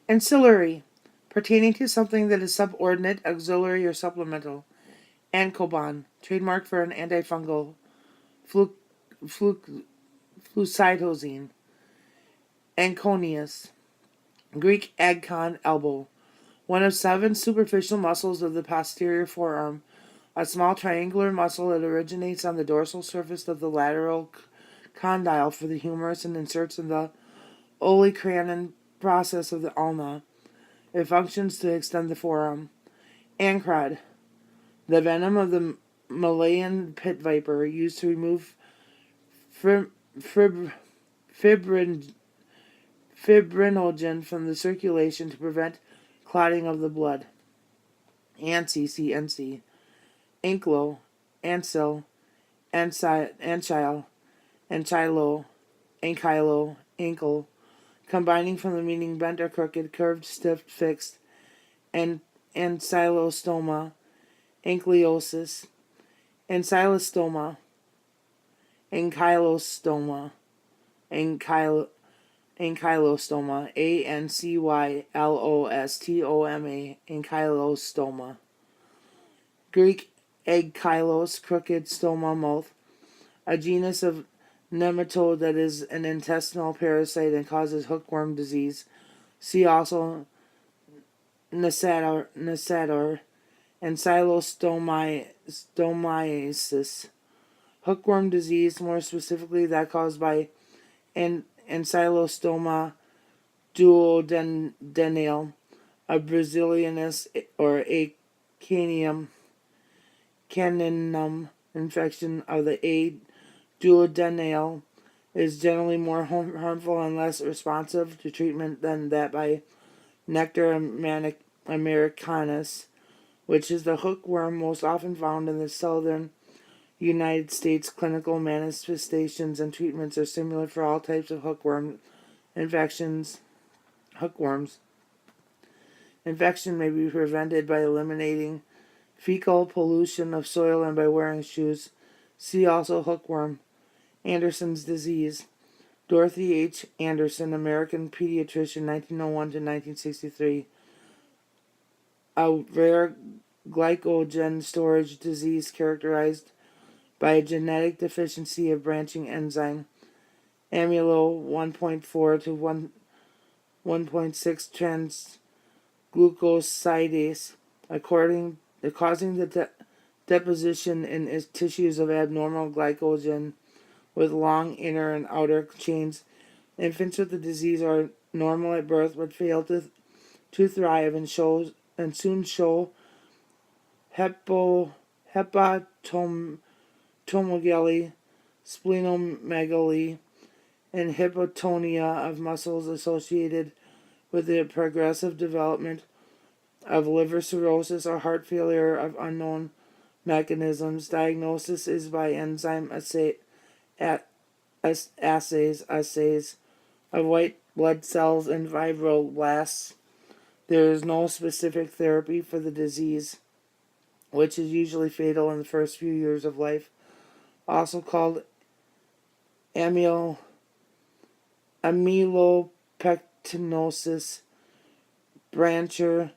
Ancillary, pertaining to something that is subordinate, auxiliary, or supplemental. Ancobon, trademark for an antifungal. Flu, flu, flucytosine. Anconius, Greek agkon, elbow. One of 7 superficial muscles of the posterior forearm. A small triangular muscle that originates on the dorsal surface of the lateral condyle for the humerus and inserts in the olecranon process of the ulna. It functions to extend the forearm. Ancrod, the venom of the Malayan pit viper used to remove fib- fib- fibrin- fibrinogen from the circulation to prevent clotting of the blood. ANSI, CNC. Anklo, Ancil, Anchile, Anchilo, Ankylo, Ankle, combining from the meaning bent or crooked, curved, stiff, fixed, and ancylostoma, ankylosis, ancylostoma, ankylostoma, ankyl, ankylostoma, ancylostoma, ankylostoma. Greek ankyllos, crooked stoma, mouth, a genus of nematode that is an intestinal parasite and causes hookworm disease. See also Nesator and Ancylostomaiasis. Hookworm disease, more specifically that caused by Ancylostoma duodenale, a Brazilianus or a caninum infection of the A. duodenale, is generally more harmful and less responsive to treatment than that by Nectar americanus, which is the hookworm most often found in the southern United States. Clinical manifestations and treatments are similar for all types of hookworm infections. Hookworms. Infection may be prevented by eliminating fecal pollution of soil and by wearing shoes. See also hookworm. Anderson's disease. Dorothy H. Anderson, American pediatrician, 1901 to 1963. A rare glycogen storage disease characterized by a genetic deficiency of branching enzyme amylo 1.4 to 1.6 transglucosidase, causing the deposition in its tissues of abnormal glycogen with long inner and outer chains. Infants with the disease are normal at birth but fail to thrive and soon show hepatomegaly, splenomegaly, and hypotonia of muscles associated with the progressive development of liver cirrhosis or heart failure of unknown mechanisms. Diagnosis is by enzyme assays of white blood cells and fibroblasts. There is no specific therapy for the disease, which is usually fatal in the first few years of life. Also called amylopectinosis, brancher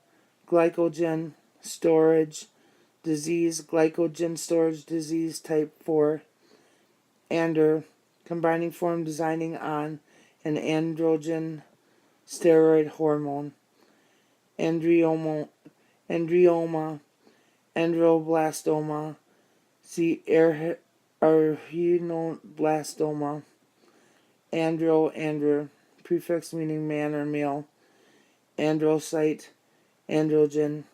glycogen storage disease, glycogen storage disease type 4, Ander, combining form designing on an androgen steroid hormone, andrioma, androblastoma, see arachnoblastoma, andro, prefix meaning man or male, androcyte, androgen,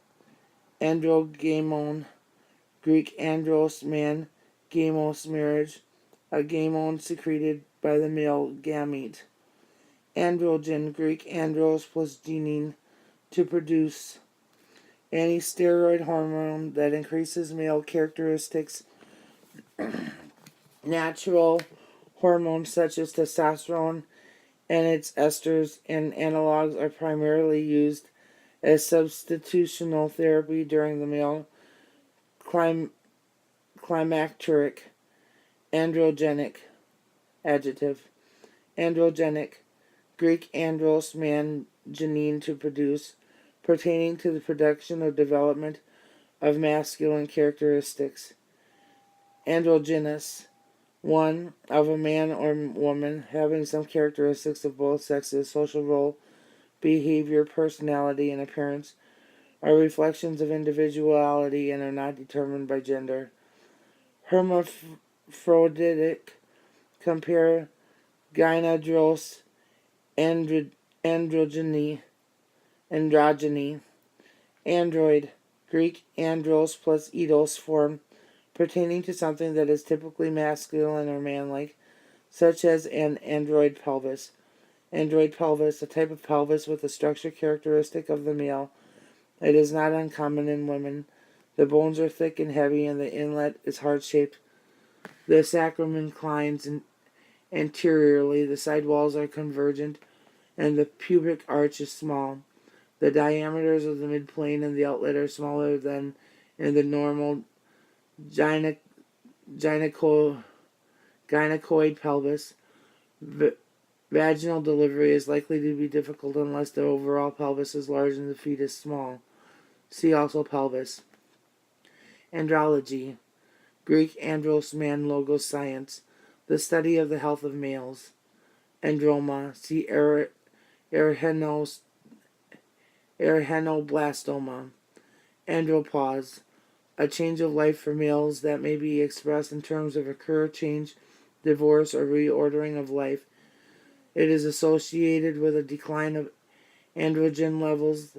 androgamone, Greek andros, man, gamos, marriage, a gamone secreted by the male gamete. Androgen, Greek andros plus genine, to produce. Any steroid hormone that increases male characteristics. Natural hormones such as testosterone and its esters and analogs are primarily used as substitutional therapy during the male climacteric. Androgenic, adjective. Androgenic, Greek andros, man, androgenine to produce, pertaining to the production or development of masculine characteristics. Androgynous, one, of a man or woman having some characteristics of both sexes, social role, behavior, personality, and appearance, are reflections of individuality and are not determined by gender. Hermaphroditic, compare gynandros, androgyny, android, Greek andros plus eidos form, pertaining to something that is typically masculine or manlike, such as an android pelvis. Android pelvis, a type of pelvis with a structure characteristic of the male. It is not uncommon in women. The bones are thick and heavy, and the inlet is heart-shaped. The sacrum inclines anteriorly, the side walls are convergent, and the pubic arch is small. The diameters of the midplane and the outlet are smaller than in the normal gynecoid pelvis. Vaginal delivery is likely to be difficult unless the overall pelvis is large and the fetus small. See also pelvis. Andrology, Greek andros, man, logos, science, the study of the health of males. Androma, see erhenoblastoma. Andropause, a change of life for males that may be expressed in terms of a career change, divorce, or reordering of life. It is associated with a decline of androgen levels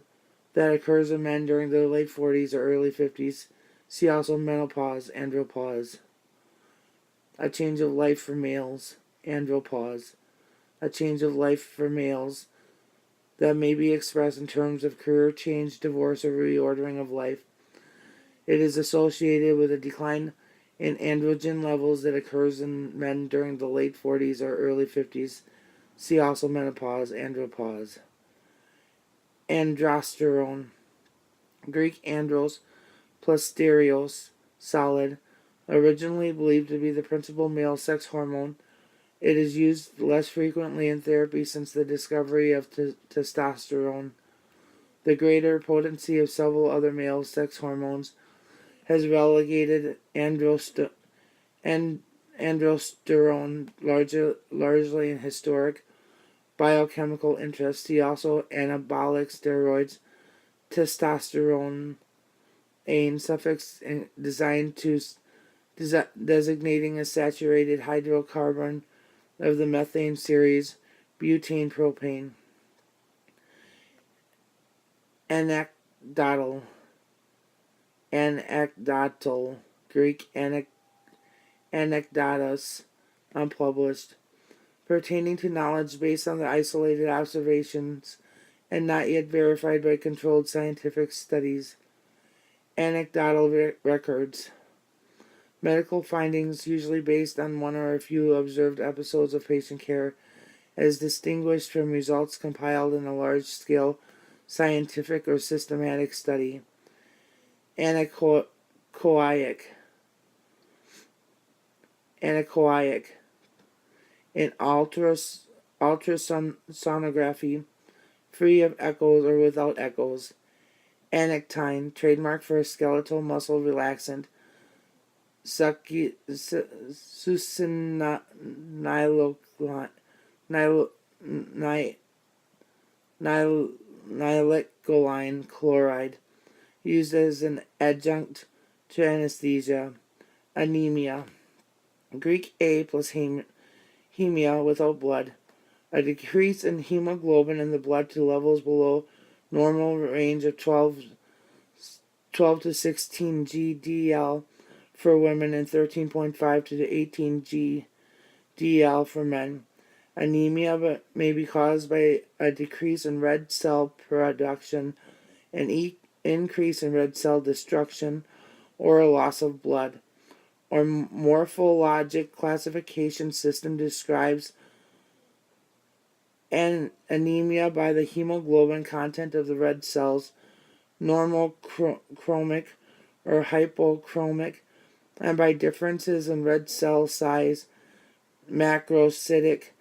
that occurs in men during their late 40s or early 50s. See also menopause, andropause. A change of life for males, andropause. A change of life for males that may be expressed in terms of career change, divorce, or reordering of life. It is associated with a decline in androgen levels that occurs in men during the late 40s or early 50s. See also menopause, andropause. Androsterone, Greek andros plus stereos, solid, originally believed to be the principal male sex hormone. It is used less frequently in therapy since the discovery of testosterone. The greater potency of several other male sex hormones has relegated androsterone largely in historic biochemical interest. See also anabolic steroids, testosterone, ane suffix designed to designating a saturated hydrocarbon of the methane series, butane propane. Anecdotal, Greek anecdotos, unpublished, pertaining to knowledge based on the isolated observations and not yet verified by controlled scientific studies. Anecdotal records, medical findings usually based on one or a few observed episodes of patient care, as distinguished from results compiled in a large-scale scientific or systematic study. Anechoic, in ultrasonography, free of echoes or without echoes. Anectine, trademark for a skeletal muscle relaxant. Succinylcholine chloride, used as an adjunct to anesthesia. Anemia, Greek A plus hemia, without blood, a decrease in hemoglobin in the blood to levels below normal range of 12 to 16 GDL for women and 13.5 to 18 GDL for men. Anemia may be caused by a decrease in red cell production, an increase in red cell destruction, or a loss of blood. Our morphologic classification system describes anemia by the hemoglobin content of the red cells, normal chromic or hypochromic, and by differences in red cell size, macrocytic,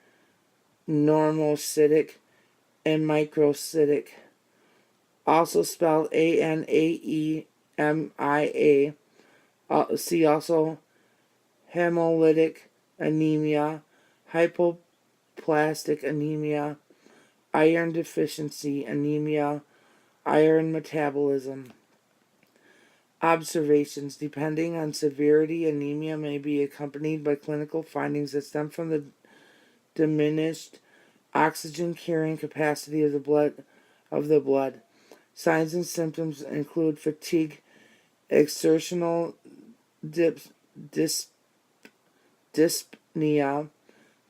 normocytic, and microcytic, also spelled Anaemia. See also hemolytic anemia, hypoplastic anemia, iron deficiency anemia, iron metabolism. Observations. Depending on severity, anemia may be accompanied by clinical findings that stem from the diminished oxygen carrying capacity of the blood. Signs and symptoms include fatigue, exertional dyspnea,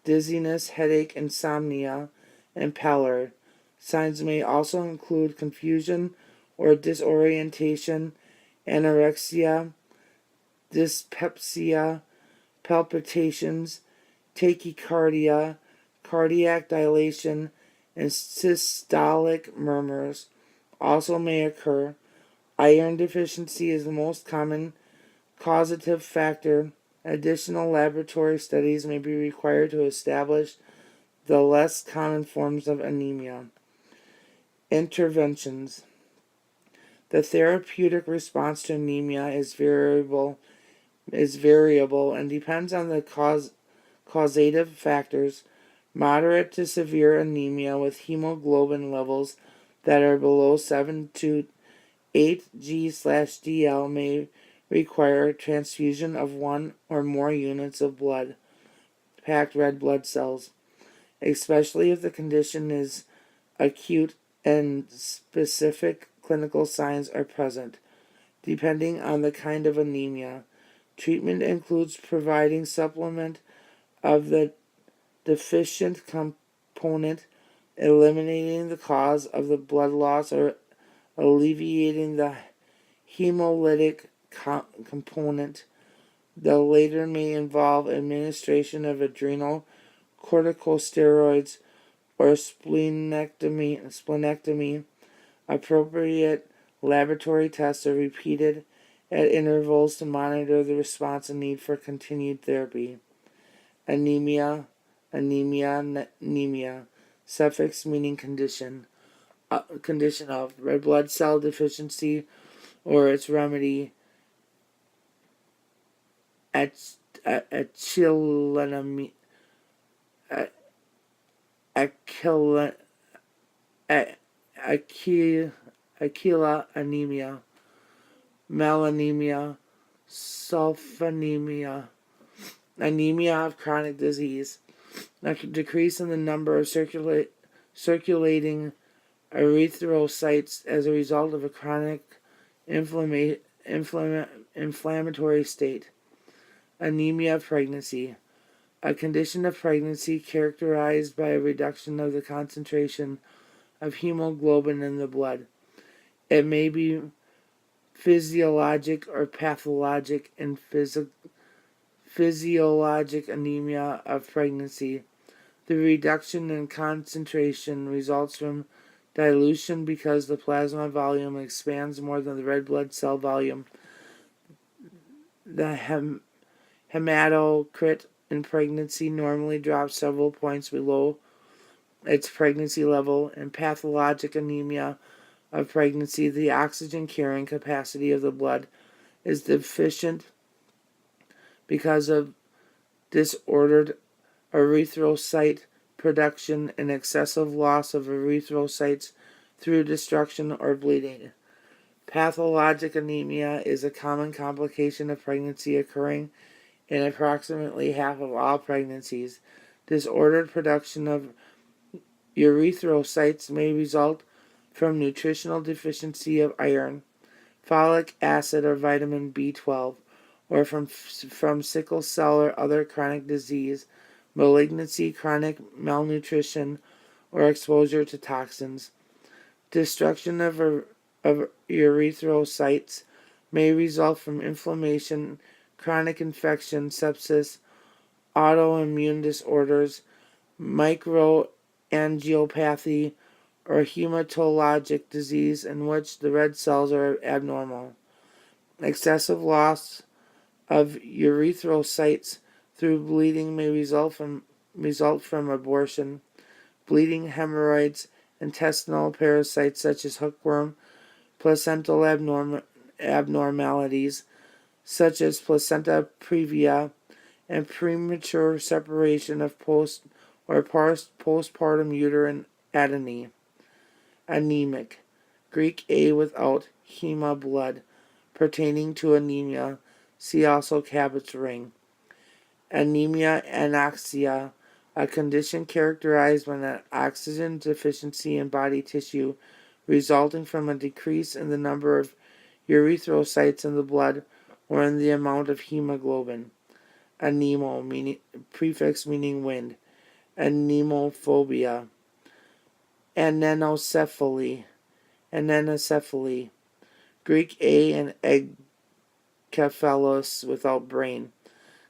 dizziness, headache, insomnia, and pallor. Signs may also include confusion or disorientation, anorexia, dyspepsia, palpitations, tachycardia, cardiac dilation, and systolic murmurs also may occur. Iron deficiency is the most common causative factor. Additional laboratory studies may be required to establish the less common forms of anemia. Interventions. The therapeutic response to anemia is variable and depends on the causative factors. Moderate to severe anemia with hemoglobin levels that are below 7 to 8 G/DL may require transfusion of one or more units of blood, packed red blood cells, especially if the condition is acute and specific clinical signs are present. Depending on the kind of anemia, treatment includes providing supplement of the deficient component, eliminating the cause of the blood loss, or alleviating the hemolytic component. The latter may involve administration of adrenal corticosteroids or splenectomy. Appropriate laboratory tests are repeated at intervals to monitor the response and need for continued therapy. Anemia. Suffix meaning condition. Condition of red blood cell deficiency or its remedy. Achilla anemia, melanemia, sulfonemia, anemia of chronic disease, a decrease in the number of circulating erythrocytes as a result of a chronic inflammatory state. Anemia of pregnancy, a condition of pregnancy characterized by a reduction of the concentration of hemoglobin in the blood. It may be physiologic or pathologic. In physiologic anemia of pregnancy, the reduction in concentration results from dilution because the plasma volume expands more than the red blood cell volume. The hematocrit in pregnancy normally drops several points below its pregnancy level. In pathologic anemia of pregnancy, the oxygen carrying capacity of the blood is deficient because of disordered erythrocyte production and excessive loss of erythrocytes through destruction or bleeding. Pathologic anemia is a common complication of pregnancy occurring in approximately half of all pregnancies. Disordered production of erythrocytes may result from nutritional deficiency of iron, folic acid, or vitamin B12, or from sickle cell or other chronic disease, malignancy, chronic malnutrition, or exposure to toxins. Destruction of erythrocytes may result from inflammation, chronic infection, sepsis, autoimmune disorders, microangiopathy, or hematologic disease in which the red cells are abnormal. Excessive loss of erythrocytes through bleeding may result from abortion, bleeding, hemorrhoids, intestinal parasites such as hookworm, placental abnormalities such as placenta previa, and premature separation of postpartum uterine atony. Anemic. Greek A without hema blood, pertaining to anemia. See also Cabot's ring. Anemia anoxia, a condition characterized by an oxygen deficiency in body tissue resulting from a decrease in the number of erythrocytes in the blood or in the amount of hemoglobin. Anemo, prefix meaning wind. Anemophobia. Anencephaly. Anencephaly. Greek A and enkephalos without brain.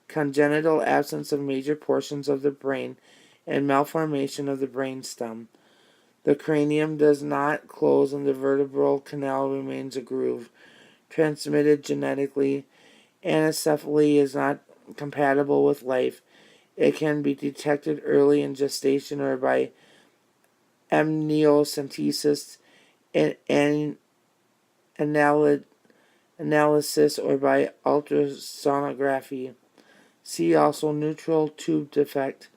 Congenital absence of major portions of the brain and malformation of the brainstem. The cranium does not close and the vertebral canal remains a groove. Transmitted genetically. Anencephaly is not compatible with life. It can be detected early in gestation or by amniocentesis and analysis or by ultrasonography. See also neutral tube defect,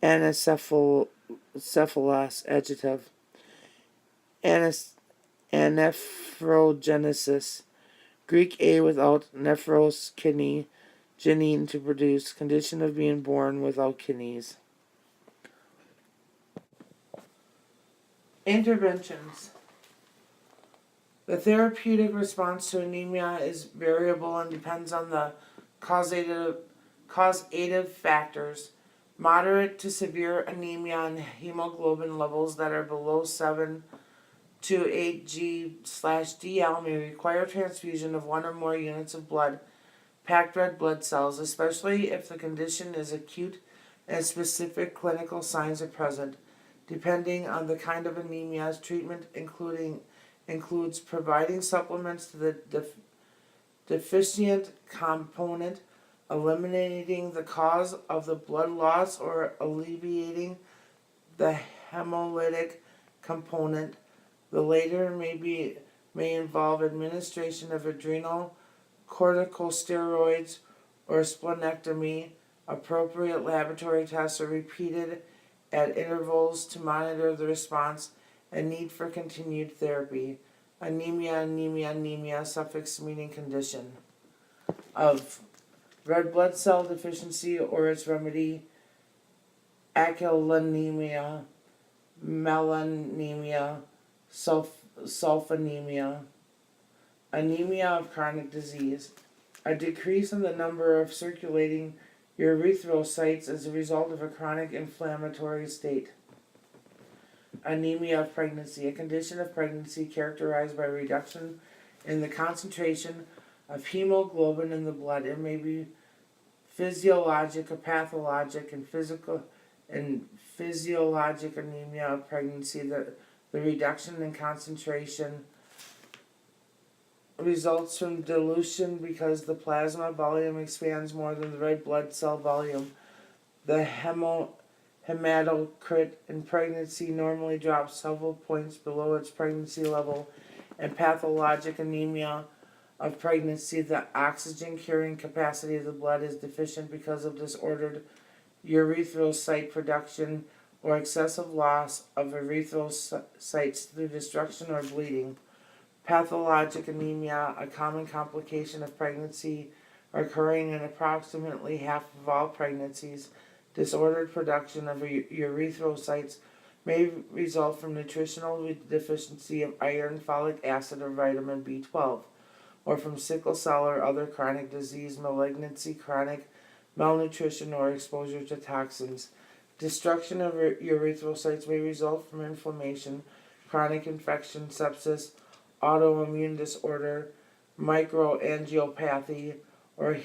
anencephalos adjective, anephrogenesis, Greek A without nephros kidney, janine to produce, condition of being born without kidneys. Interventions. The therapeutic response to anemia is variable and depends on the causative factors. Moderate to severe anemia and hemoglobin levels that are below 7 to 8 G/DL may require transfusion of one or more units of blood, packed red blood cells, especially if the condition is acute and specific clinical signs are present. Depending on the kind of anemia, treatment includes providing supplements to the deficient component, eliminating the cause of the blood loss, or alleviating the hemolytic component. The latter may involve administration of adrenal corticosteroids or splenectomy. Appropriate laboratory tests are repeated at intervals to monitor the response and need for continued therapy. Anemia, suffix meaning condition of red blood cell deficiency or its remedy, acylanemia, melanemia, sulfonemia. Anemia of chronic disease, a decrease in the number of circulating erythrocytes as a result of a chronic inflammatory state. Anemia of pregnancy, a condition of pregnancy characterized by reduction in the concentration of hemoglobin in the blood. It may be physiologic or pathologic. And physiologic anemia of pregnancy, the reduction in concentration results from dilution because the plasma volume expands more than the red blood cell volume. The hematocrit in pregnancy normally drops several points below its pregnancy level. And pathologic anemia of pregnancy, the oxygen carrying capacity of the blood is deficient because of disordered erythrocyte production or excessive loss of erythrocytes through destruction or bleeding. Pathologic anemia, a common complication of pregnancy occurring in approximately half of all pregnancies. Disordered production of erythrocytes may result from nutritional deficiency of iron, folic acid, or vitamin B12, or from sickle cell or other chronic disease, malignancy, chronic malnutrition, or exposure to toxins. Destruction of erythrocytes may result from inflammation, chronic infection, sepsis, autoimmune disorder, microangiopathy, or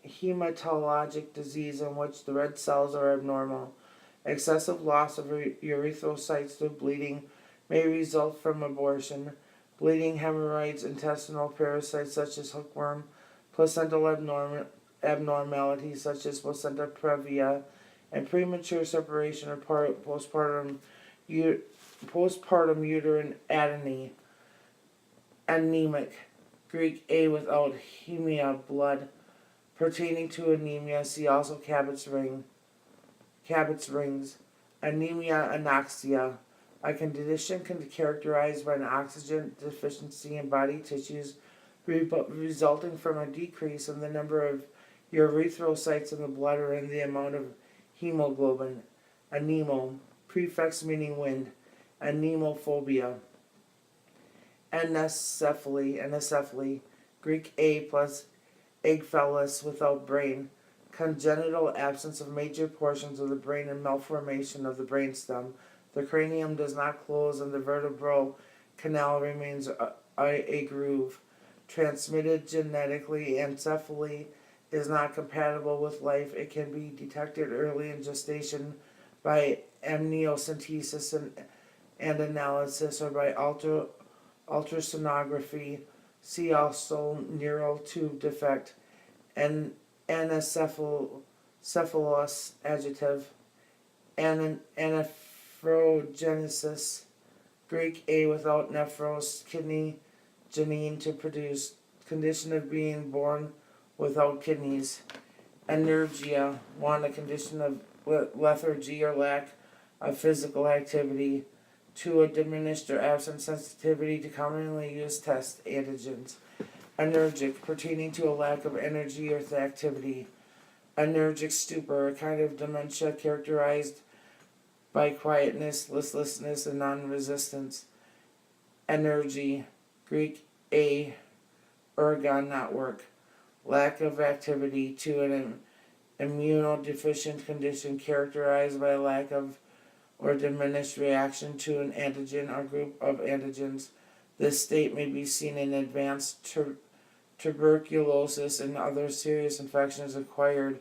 hematologic disease in which the red cells are abnormal. Excessive loss of erythrocytes through bleeding may result from abortion. Bleeding, hemorrhoids, intestinal parasites such as hookworm, placental abnormalities such as placenta previa, and premature separation or postpartum postpartum uterine atony, anemic, Greek a without hemia, blood, pertaining to anemia. See also Cabot's rings, anemia, anoxia, a condition characterized by an oxygen deficiency in body tissues resulting from a decrease in the number of erythrocytes in the blood or in the amount of hemoglobin. Anemo, prefix meaning wind, anemophobia. Anencephaly, Greek a plus eggphallus without brain, congenital absence of major portions of the brain and malformation of the brainstem. The cranium does not close and the vertebral canal remains a groove. Transmitted genetically, anencephaly is not compatible with life. It can be detected early in gestation by amniocentesis and analysis or by ultrasonography. See also neural tube defect and anencephalus adjective. Anephrogenesis, Greek a without nephros, kidney, janine to produce, condition of being born without kidneys. Anergia, one, a condition of lethargy or lack of physical activity. Two, a diminished or absent sensitivity to commonly used test antigens. Anergic, pertaining to a lack of energy or activity. Anergic stupor, a kind of dementia characterized by quietness, listlessness, and non-resistance. Energy, Greek a, ergon, not work. Lack of activity. To an immunodeficient condition characterized by a lack of or diminished reaction to an antigen or group of antigens. This state may be seen in advanced tuberculosis and other serious infections, acquired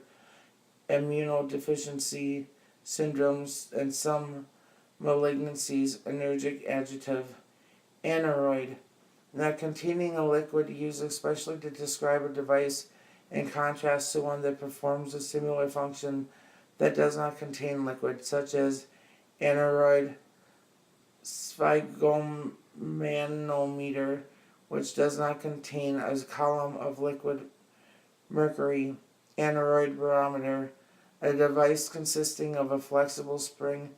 immunodeficiency syndromes, and some malignancies. Anergic adjective. Aneroid, not containing a liquid, used especially to describe a device in contrast to one that performs a similar function that does not contain liquid, such as aneroid sphygmomanometer, which does not contain a column of liquid mercury. Aneroid barometer, a device consisting of a flexible spring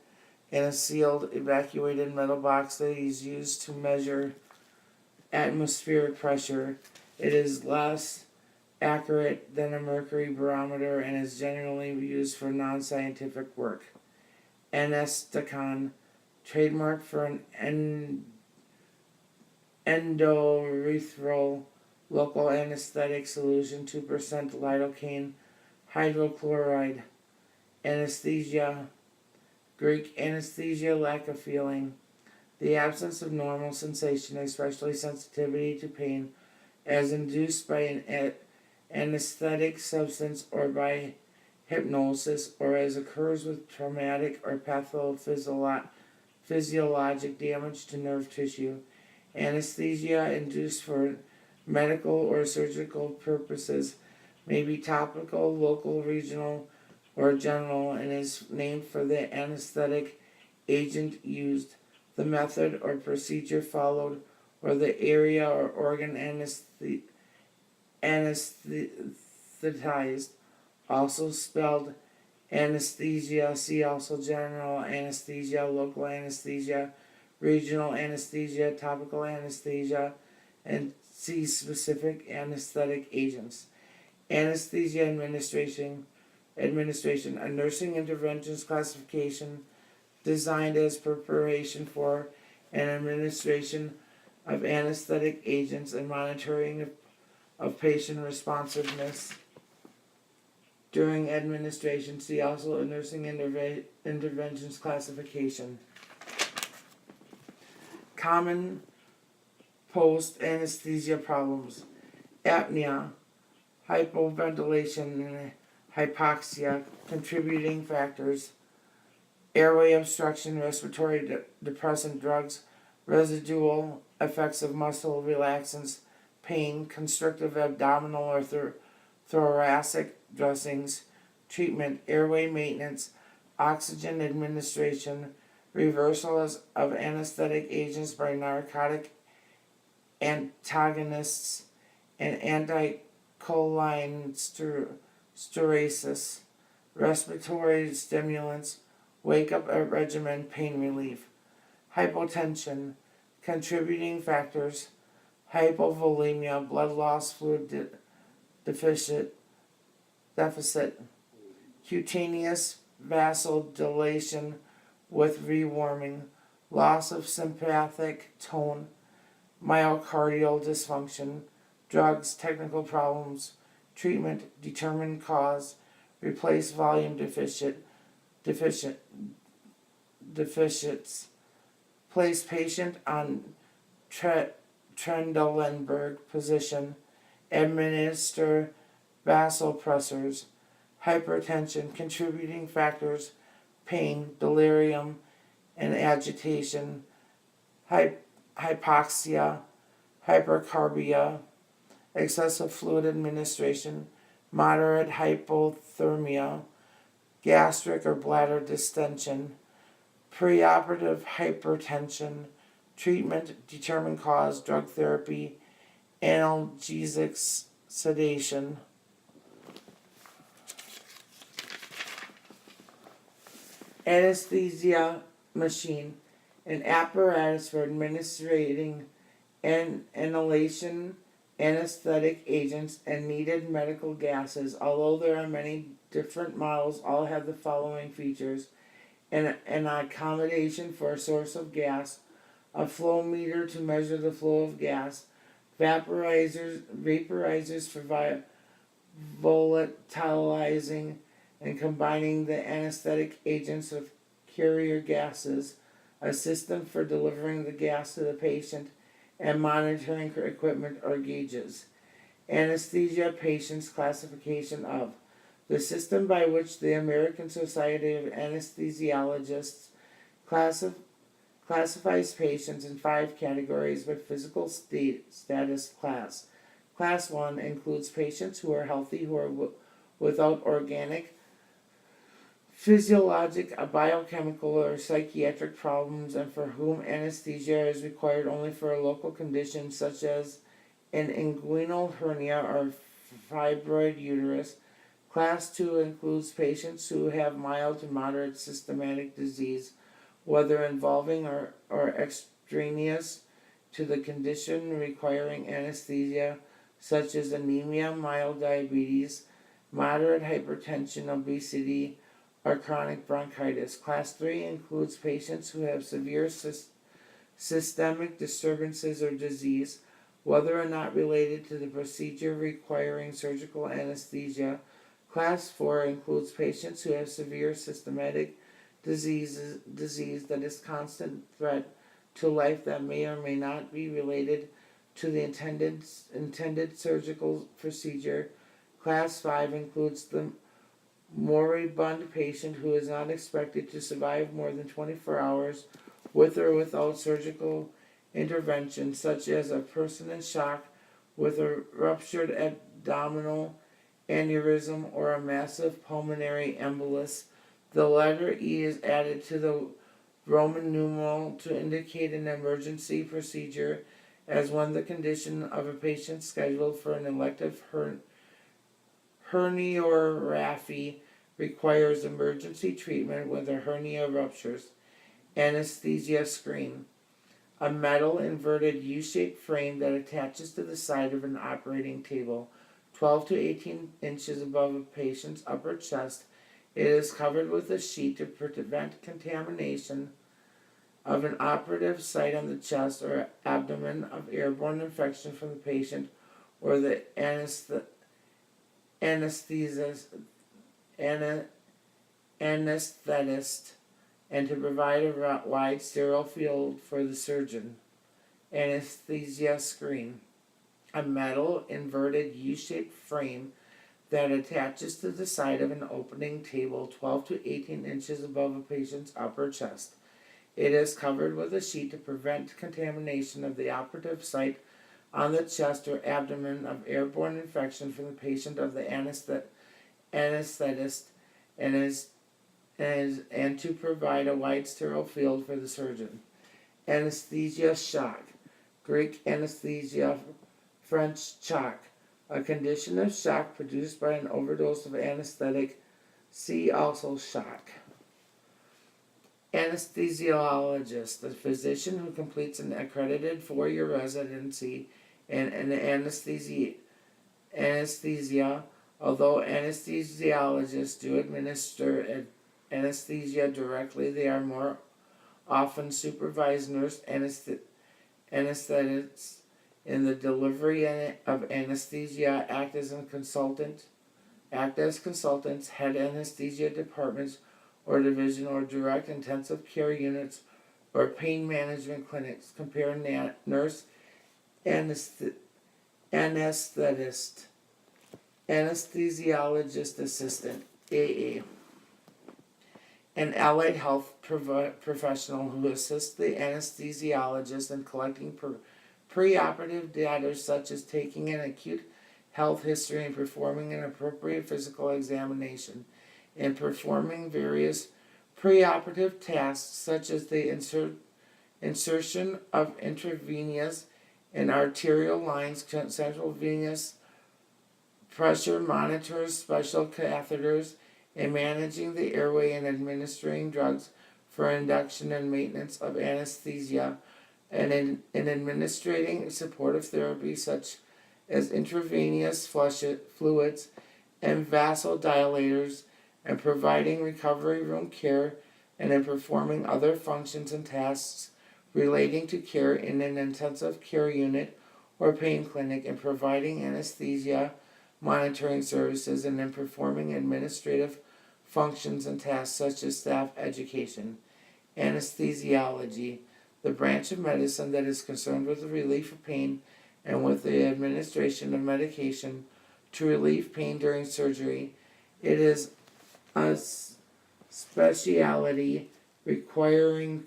in a sealed, evacuated metal box that is used to measure atmospheric pressure. It is less accurate than a mercury barometer and is generally used for non-scientific work. Anesticon, trademark for an endourethral local anesthetic solution, 2% lidocaine hydrochloride. Anesthesia, Greek anesthesia, lack of feeling. The absence of normal sensation, especially sensitivity to pain, as induced by an anesthetic substance or by hypnosis, or as occurs with traumatic or pathophysiologic damage to nerve tissue. Anesthesia induced for medical or surgical purposes may be topical, local, regional, or general, and is named for the anesthetic agent used, the method or procedure followed, or the area or organ anesthetized. Also spelled anesthesia. See also general anesthesia, local anesthesia, regional anesthesia, topical anesthesia, and see specific anesthetic agents. Anesthesia administration, a nursing interventions classification designed as preparation for and administration of anesthetic agents and monitoring of patient responsiveness during administration. See also a nursing interventions classification. Common post-anesthesia problems: apnea, hypoventilation, and hypoxia, contributing factors. Airway obstruction, respiratory depressant drugs, residual effects of muscle relaxants, pain, constrictive abdominal or thoracic dressings. Treatment: airway maintenance, oxygen administration, reversal of anesthetic agents by narcotic antagonists and anticholinesterase, respiratory stimulants, wake-up regimen, pain relief. Hypotension, contributing factors, hypovolemia, blood loss, fluid deficit, cutaneous vasodilation with rewarming, loss of sympathetic tone, myocardial dysfunction, drugs, technical problems, treatment, determined cause, replace volume deficits, place patient on Trendelenburg position, administer vasopressors, hypertension, contributing factors, pain, delirium, and agitation, hypoxia, hypercarbia, excessive fluid administration, moderate hypothermia, gastric or bladder distension, preoperative hypertension, treatment, determined cause, drug therapy, analgesics, sedation. Anesthesia machine, an apparatus for administering inhalation anesthetic agents and needed medical gases. Although there are many different models, all have the following features: an accommodation for a source of gas, a flow meter to measure the flow of gas, vaporizers for volatilizing and combining the anesthetic agents with carrier gases, a system for delivering the gas to the patient, and monitoring equipment or gauges. Anesthesia patients classification of the system by which the American Society of Anesthesiologists classifies patients in 5 categories by physical status class. Class 1 includes patients who are healthy, who are without organic, physiologic, biochemical, or psychiatric problems, and for whom anesthesia is required only for a local condition such as an inguinal hernia or fibroid uterus. Class 2 includes patients who have mild to moderate systematic disease, whether involving or extraneous to the condition requiring anesthesia, such as anemia, mild diabetes, moderate hypertension, obesity, or chronic bronchitis. Class 3 includes patients who have severe systemic disturbances or disease, whether or not related to the procedure requiring surgical anesthesia. Class 4 includes patients who have severe systematic disease that is constant threat to life that may or may not be related to the intended surgical procedure. Class 5 includes the moribund patient who is not expected to survive more than 24 hours with or without surgical intervention, such as a person in shock with a ruptured abdominal aneurysm or a massive pulmonary embolus. The letter E is added to the Roman numeral to indicate an emergency procedure, as when the condition of a patient scheduled for an elective herniorrhaphy requires emergency treatment when the hernia ruptures. Anesthesia screen, a metal inverted U-shaped frame that attaches to the side of an operating table, 12 to 18 inches above a patient's upper chest. It is covered with a sheet to prevent contamination of an operative site on the chest or abdomen of airborne infection from the patient or the anesthetist, and to provide a wide sterile field for the surgeon. Anesthesia screen, a metal inverted U-shaped frame that attaches to the side of an opening table 12 to 18 inches above a patient's upper chest. It is covered with a sheet to prevent contamination of the operative site on the chest or abdomen of airborne infection from the patient of the anesthetist, and is and to provide a wide sterile field for the surgeon. Anesthesia shock. Greek anesthesia, French shock. A condition of shock produced by an overdose of anesthetic. See also shock. Anesthesiologist, a physician who completes an accredited 4-year residency in anesthesia. Although anesthesiologists do administer anesthesia directly, they are more often supervised nurse anesthetists in the delivery of anesthesia, act as consultants, head anesthesia departments or division, or direct intensive care units or pain management clinics. Compare nurse anesthetist, anesthesiologist assistant, AA. An allied health professional who assists the anesthesiologist in collecting preoperative data such as taking an acute health history and performing an appropriate physical examination, and performing various preoperative tasks such as the insertion of intravenous and arterial lines, central venous pressure monitors, special catheters, and managing the airway and administering drugs for induction and maintenance of anesthesia, and in administering supportive therapy such as intravenous fluids and vasodilators, and providing recovery room care, and in performing other functions and tasks relating to care in an intensive care unit or pain clinic, and providing anesthesia monitoring services, and in performing administrative functions and tasks such as staff education. Anesthesiology, the branch of medicine that is concerned with the relief of pain and with the administration of medication to relieve pain during surgery. It is a specialty requiring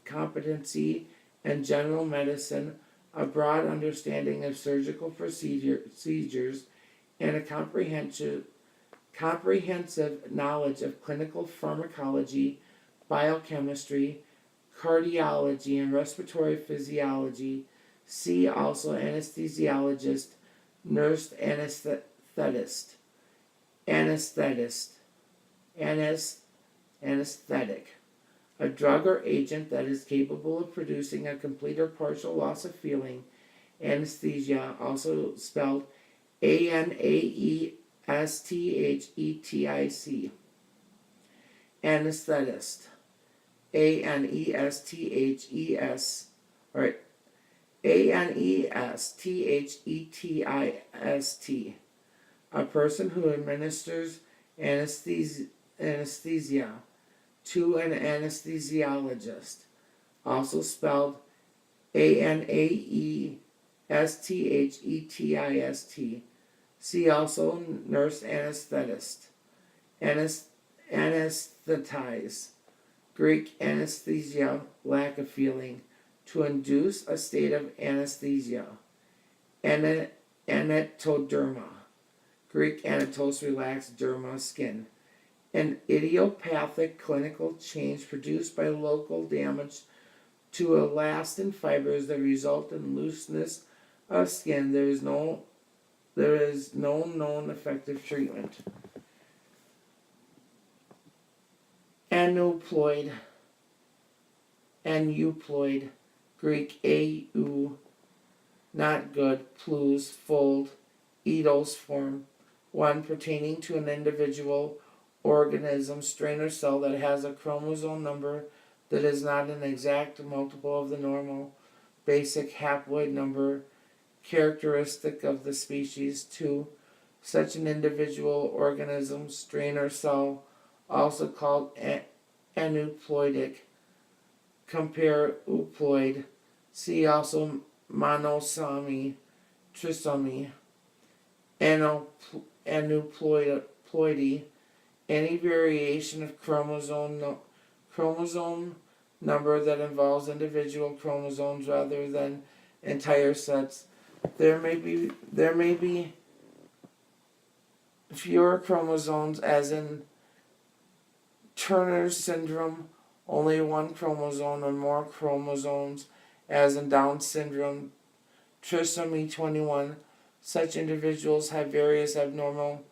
competency in general medicine, a broad understanding of surgical procedures, and a comprehensive knowledge of clinical pharmacology, biochemistry, cardiology, and respiratory physiology. See also anesthesiologist, nurse anesthetist, anesthetic. A drug or agent that is capable of producing a complete or partial loss of feeling. Anesthesia, also spelled ANAESTHETIC. Anesthetist. ANESTHES, or ANESTHETIST. A person who administers anesthesia to an anesthesiologist, also spelled ANAESTHETIST. See also nurse anesthetist. Anesthetize. Greek anesthesia, lack of feeling, to induce a state of anesthesia. Anatoderma. Greek anatos, relaxed, derma, skin. An idiopathic clinical change produced by local damage to elastin fibers that result in looseness of skin. There is no known effective treatment. Aneuploid, Greek au, not good, plus, fold, eidos form, one pertaining to an individual, organism, strain, or cell that has a chromosome number that is not an exact multiple of the normal basic haploid number characteristic of the species. 2. Such an individual, organism, strain, or cell, also called aneuploidic. Compare euploid. See also monosomy, trisomy. Aneuploidy. Any variation of chromosome number that involves individual chromosomes rather than entire sets. There may be fewer chromosomes, as in Turner syndrome, only one chromosome or more chromosomes, as in Down syndrome. Trisomy 21, such individuals have various abnormal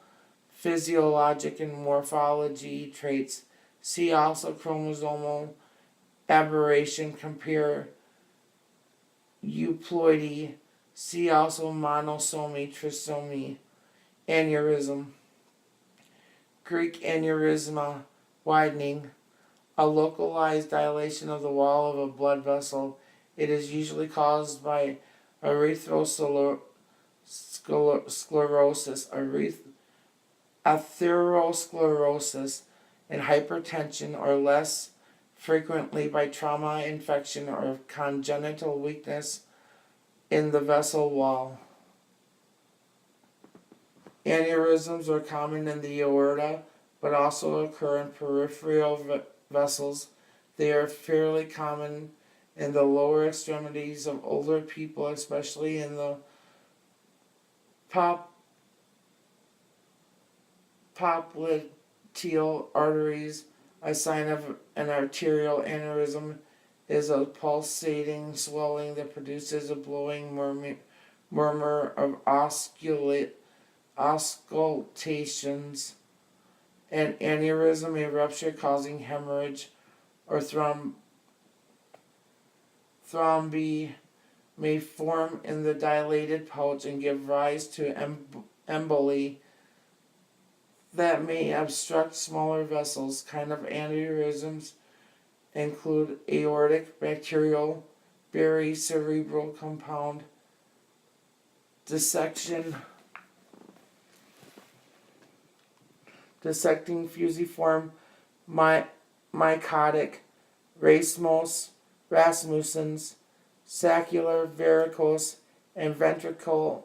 physiologic and morphology traits. See also chromosomal aberration, compare euploidy. See also monosomy, trisomy, aneurysm. Greek aneurysma, widening, a localized dilation of the wall of a blood vessel. It is usually caused by atherosclerosis, atherosclerosis, and hypertension, or less frequently by trauma, infection, or congenital weakness in the vessel wall. Aneurysms are common in the aorta, but also occur in peripheral vessels. They are fairly common in the lower extremities of older people, especially in the popliteal arteries. A sign of an arterial aneurysm is a pulsating swelling that produces a blowing murmur of auscultations. An aneurysm, a rupture causing hemorrhage or thrombi, may form in the dilated pouch and give rise to emboli that may obstruct smaller vessels. Kind of aneurysms include aortic, bacterial, cerebral compound, dissecting fusiform, mycotic, Rasmussen's, saccular, varicose, and ventricular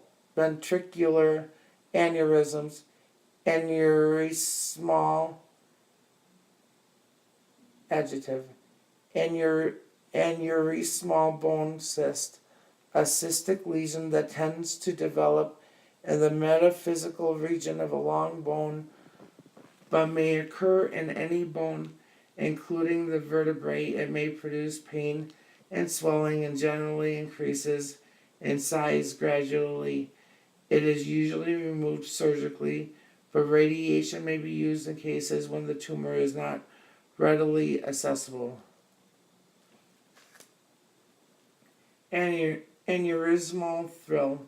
aneurysms, aneurysmal, adjective, aneurysmal bone cyst, a cystic lesion that tends to develop in the metaphysical region of a long bone, but may occur in any bone, including the vertebrae. It may produce pain and swelling and generally increases in size gradually. It is usually removed surgically, but radiation may be used in cases when the tumor is not readily accessible. Aneurysmal thrill,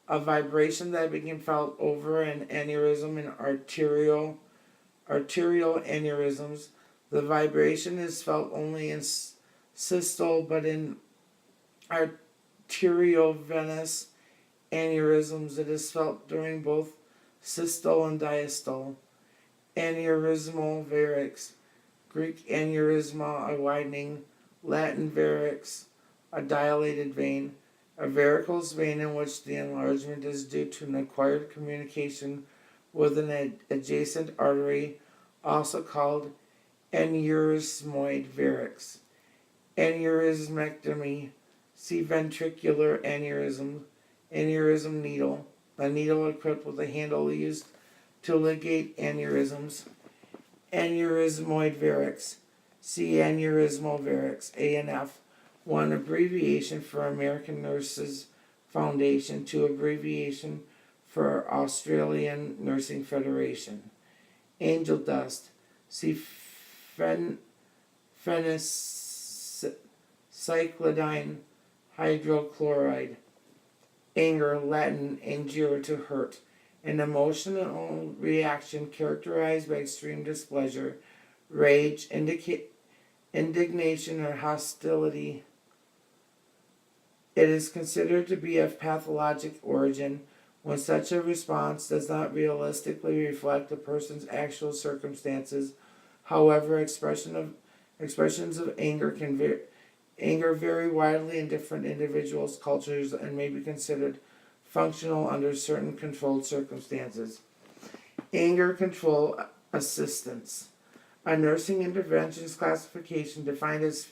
a vibration that became felt over an aneurysm in arterial aneurysms. The vibration is felt only in systole, but in arteriovenous aneurysms it is felt during both systole and diastole. Aneurysmal varix, Greek aneurysma, a widening, Latin varix, a dilated vein, a varicose vein in which the enlargement is due to an acquired communication with an adjacent artery, also called aneurysmoid varix. Aneurysmectomy, see ventricular aneurysm, aneurysm needle, a needle equipped with a handle used to ligate aneurysms. Aneurysmoid varix, see aneurysmal varix, ANF, one abbreviation for American Nurses Foundation, two abbreviation for Australian Nursing Federation. Angel dust, see phencyclidine hydrochloride. Anger, Latin, angere, to hurt, an emotional reaction characterized by extreme displeasure, rage, indignation, or hostility. It is considered to be of pathologic origin when such a response does not realistically reflect a person's actual circumstances. However, expressions of anger vary widely in different individuals' cultures and may be considered functional under certain controlled circumstances. Anger control assistance, a nursing interventions classification defined as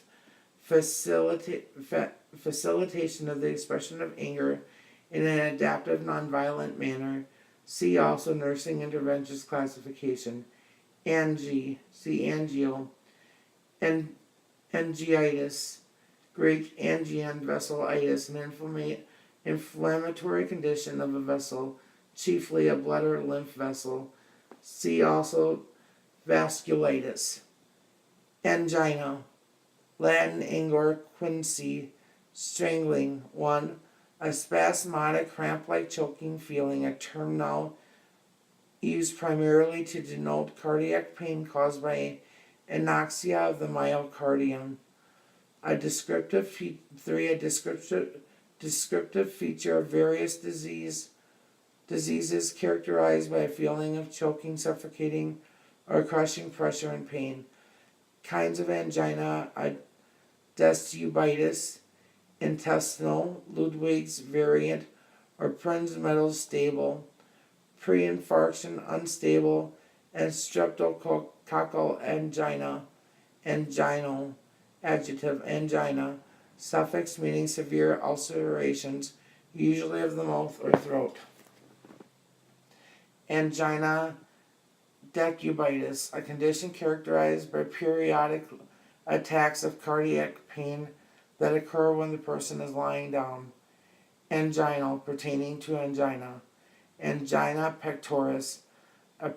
facilitation of the expression of anger in an adaptive, nonviolent manner. See also nursing interventions classification. see angio, and angiitis, Greek angion vesselitis, an inflammatory condition of a vessel, chiefly a blood or lymph vessel. See also vasculitis. Angina, Latin angor quincy, strangling. 1. A spasmodic cramp-like choking feeling, a term now used primarily to denote cardiac pain caused by anoxia of the myocardium. A descriptive feature of various diseases characterized by a feeling of choking, suffocating, or crushing pressure and pain. Kinds of angina are destubitis, intestinal, Ludwig's variant, or Prinzmetal's stable, pre-infarction unstable, and streptococcal angina, anginal, adjective, angina, suffix meaning severe ulcerations, usually of the mouth or throat. Angina decubitus, a condition characterized by periodic attacks of cardiac pain that occur when the person is lying down. Anginal, pertaining to angina. Angina pectoris, a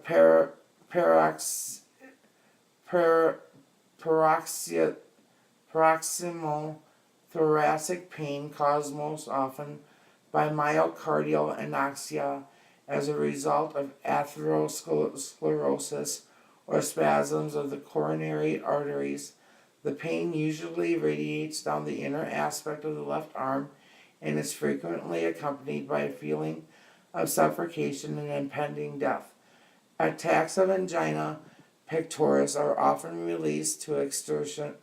paroxysmal thoracic pain caused most often by myocardial anoxia as a result of atherosclerosis or spasms of the coronary arteries. The pain usually radiates down the inner aspect of the left arm and is frequently accompanied by a feeling of suffocation and impending death. Attacks of angina pectoris are often released to exertion,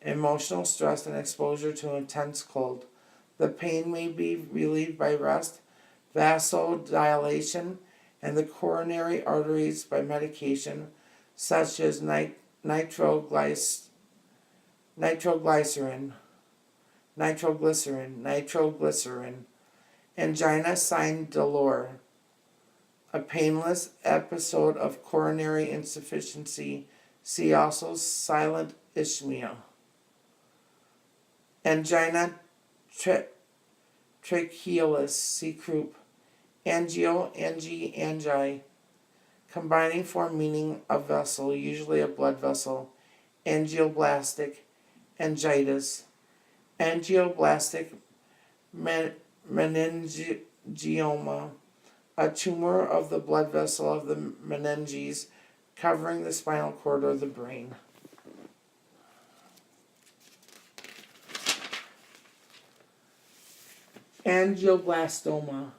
emotional stress, and exposure to intense cold. The pain may be relieved by rest, vasodilation, and the coronary arteries by medication such as nitroglycerin. Angina sin dolor, a painless episode of coronary insufficiency. See also silent ischemia. Angina trachealis, see croup. Angi, combining form meaning a vessel, usually a blood vessel. Angioblastic, angiitis. Angioblastic meningioma, a tumor of the blood vessel of the meninges covering the spinal cord or the brain. Angioblastoma,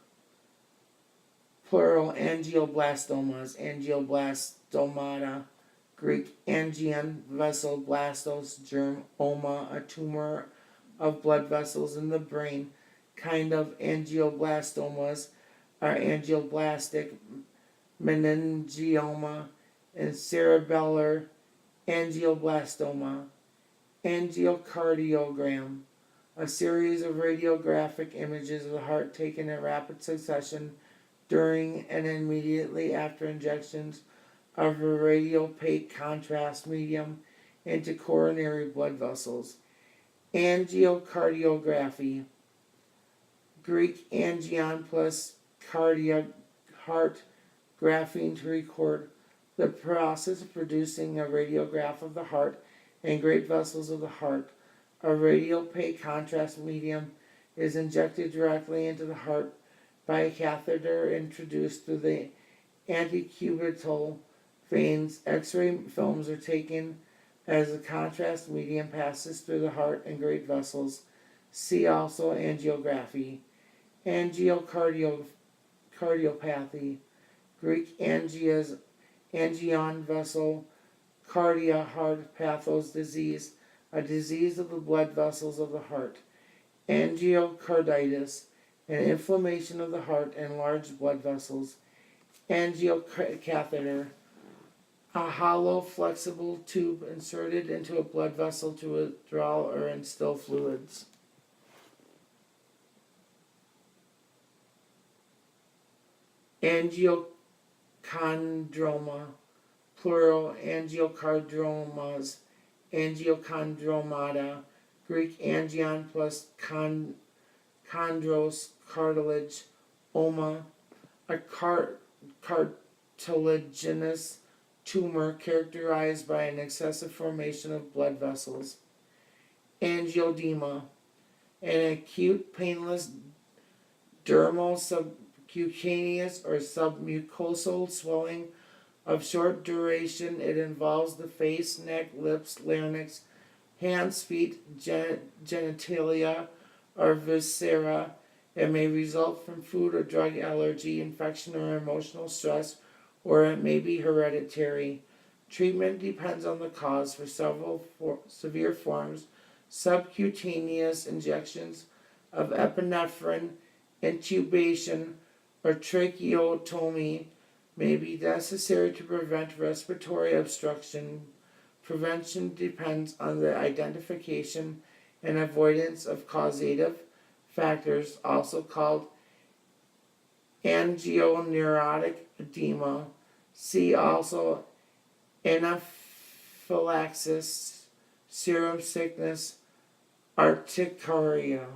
plural angioblastomas, angioblastomata, Greek angion, vessel, blastos, germ, oma, a tumor of blood vessels in the brain. Kind of angioblastomas are angioblastic, meningioma, and cerebellar angioblastoma. Angiocardiogram, a series of radiographic images of the heart taken in rapid succession during and immediately after injections of a radiopaque contrast medium into coronary blood vessels. Angiocardiography, Greek angion plus cardiac, heart, graphing, to record the process of producing a radiograph of the heart and great vessels of the heart. A radiopaque contrast medium is injected directly into the heart by a catheter introduced through the antecubital veins. X-ray films are taken as the contrast medium passes through the heart and great vessels. See also angiography. Angiocardiopathy, Greek angion, vessel, cardia, heart, pathos, disease, a disease of the blood vessels of the heart. Angiocarditis, an inflammation of the heart and large blood vessels. Angiocatheter, a hollow flexible tube inserted into a blood vessel to withdraw or instill fluids. angiochondroma, plural angiochondromas, angiochondromata, Greek angion plus chondros, cartilage, oma, a cartilaginous tumor characterized by an excessive formation of blood vessels. Angioedema, an acute painless dermal subcutaneous or submucosal swelling of short duration. It involves the face, neck, lips, larynx, hands, feet, genitalia, or viscera. It may result from food or drug allergy, infection, or emotional stress, or it may be hereditary. Treatment depends on the cause. For several severe forms, subcutaneous injections of epinephrine, intubation, or tracheotomy may be necessary to prevent respiratory obstruction. Prevention depends on the identification and avoidance of causative factors, also called angioneurotic edema. See also anaphylaxis, serum sickness, urticaria.